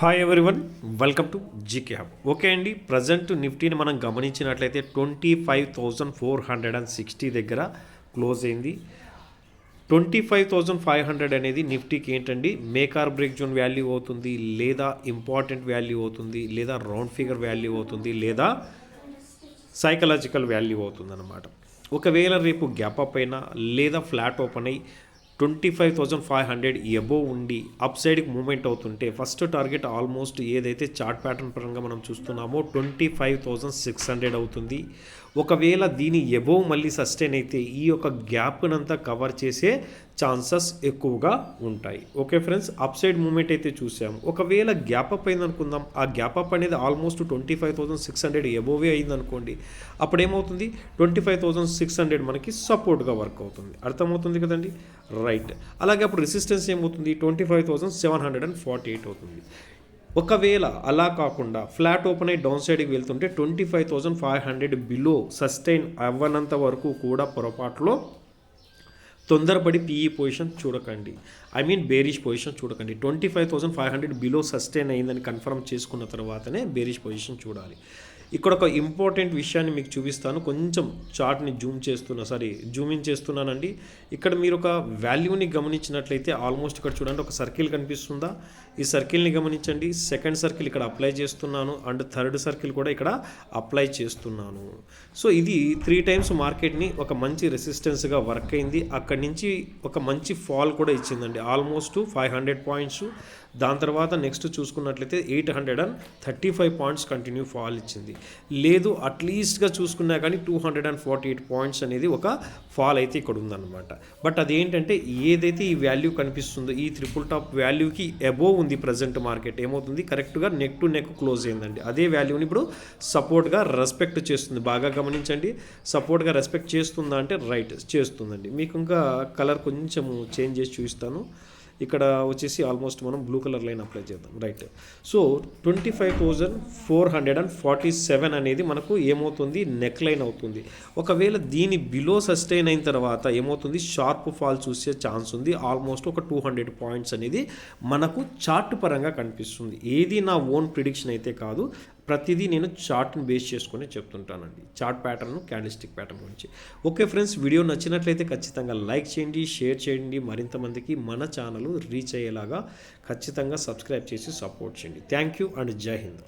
Hi everyone, welcome to GK hub. Okay అండి, present నిఫ్టీని మనం గమనించినట్లయితే 25,460 దగ్గర క్లోజ్ అయింది. 25,500 అనేది నిఫ్టీకి ఏంటండి make or break zone value అవుతుంది, లేదా ఇంపార్టెంట్ వాల్యూ అవుతుంది, లేదా రౌండ్ ఫిగర్ వాల్యూ అవుతుంది, లేదా సైకలాజికల్ వాల్యూ అవుతుంది అన్నమాట. ఒకవేళ రేపు గ్యాప్ అప్ అయినా లేదా ఫ్లాట్ ఓపెన్ అయ్యి 25,500 ఎబోవ్ ఉండి అప్ సైడ్కి మూమెంట్ అవుతుంటే ఫస్ట్ టార్గెట్ ఆల్మోస్ట్ ఏదైతే చార్ట్ ప్యాటర్న్ పరంగా మనం చూస్తున్నామో 25,600 అవుతుంది. ఒకవేళ దీని ఎబోవ్ మళ్ళీ సస్టైన్ అయితే ఈ యొక్క గ్యాప్నంతా కవర్ చేసే ఛాన్సెస్ ఎక్కువగా ఉంటాయి. Okay friends, upside movement అయితే చూసాము. ఒకవేళ గ్యాప్ అప్ అయింది అనుకుందాం, ఆ గ్యాప్ అప్ అనేది ఆల్మోస్ట్ 25,600 ఎబోవే అయింది అనుకోండి, అప్పుడు ఏమవుతుంది 25,600 మనకి సపోర్ట్గా వర్క్ అవుతుంది. అర్థమవుతుంది కదండి, రైట్. అలాగే అప్పుడు రెసిస్టెన్స్ ఏమవుతుంది 25,748 అవుతుంది. ఒకవేళ అలా కాకుండా ఫ్లాట్ ఓపెన్ అయ్యి డౌన్ సైడ్కి వెళ్తుంటే 25,500 బిలో సస్టైన్ అవ్వనంత వరకు కూడా పొరపాటులో తొందరపడి పీఈ పొజిషన్ చూడకండి, బేరిష్ పొజిషన్ చూడకండి. 25,500 బిలో సస్టైన్ అయిందని కన్ఫర్మ్ చేసుకున్న తర్వాతనే బేరిష్ పొజిషన్ చూడాలి. ఇక్కడ ఒక ఇంపార్టెంట్ విషయాన్ని మీకు చూపిస్తాను. కొంచెం చార్ట్ని జూమ్ ఇన్ చేస్తున్నానండి. ఇక్కడ మీరు ఒక వాల్యూని గమనించినట్లయితే ఆల్మోస్ట్ ఇక్కడ చూడండి, ఒక సర్కిల్ కనిపిస్తుందా? ఈ సర్కిల్ని గమనించండి. సెకండ్ సర్కిల్ ఇక్కడ అప్లై చేస్తున్నాను అండ్ థర్డ్ సర్కిల్ కూడా ఇక్కడ అప్లై చేస్తున్నాను. సో ఇది 3 టైమ్స్ మార్కెట్ని ఒక మంచి రెసిస్టెన్స్గా వర్క్ అయింది. అక్కడి నుంచి ఒక మంచి ఫాల్ కూడా ఇచ్చిందండి, ఆల్మోస్ట్ 500 పాయింట్స్. దాని తర్వాత నెక్స్ట్ చూసుకున్నట్లయితే 835 పాయింట్స్ కంటిన్యూ ఫాల్ ఇచ్చింది. లేదు అట్లీస్ట్గా చూసుకున్నా కానీ 248 పాయింట్స్ అనేది ఒక ఫాల్ అయితే ఇక్కడ ఉందన్నమాట. బట్ అదేంటంటే ఏదైతే ఈ వాల్యూ కనిపిస్తుందో ఈ ట్రిపుల్ టాప్ వాల్యూకి అబోవ్ ఉంది ప్రజెంట్ మార్కెట్, ఏమవుతుంది కరెక్ట్గా నెక్ టు నెక్ క్లోజ్ అయిందండి. అదే వాల్యూని ఇప్పుడు సపోర్ట్గా రెస్పెక్ట్ చేస్తుంది. బాగా గమనించండి, సపోర్ట్గా రెస్పెక్ట్ చేస్తుందా అంటే రైట్ చేస్తుందండి. మీకు ఇంకా కలర్ కొంచెము చేంజ్ చేసి చూపిస్తాను. ఇక్కడ వచ్చేసి ఆల్మోస్ట్ మనం బ్లూ కలర్ లైన్ అప్లై చేద్దాం, రైట్. సో 25,447 అనేది మనకు ఏమవుతుంది నెక్ లైన్ అవుతుంది. ఒకవేళ దీని బిలో సస్టైన్ అయిన తర్వాత ఏమవుతుంది షార్ప్ ఫాల్ చూసే ఛాన్స్ ఉంది. ఆల్మోస్ట్ ఒక 200 పాయింట్స్ అనేది మనకు చార్ట్ పరంగా కనిపిస్తుంది. ఏది నా ఓన్ ప్రిడిక్షన్ అయితే కాదు, ప్రతిదీ నేను చార్ట్ని బేస్ చేసుకొని చెప్తుంటానండి, చార్ట్ ప్యాటర్న్ క్యాండిల్స్టిక్ ప్యాటర్న్ గురించి. ఓకే ఫ్రెండ్స్, వీడియో నచ్చినట్లయితే ఖచ్చితంగా లైక్ చేయండి, షేర్ చేయండి, మరింత మందికి మన ఛానల్ రీచ్ అయ్యేలాగా ఖచ్చితంగా సబ్స్క్రైబ్ చేసి సపోర్ట్ చేయండి. థ్యాంక్ యూ అండ్ జై హింద్.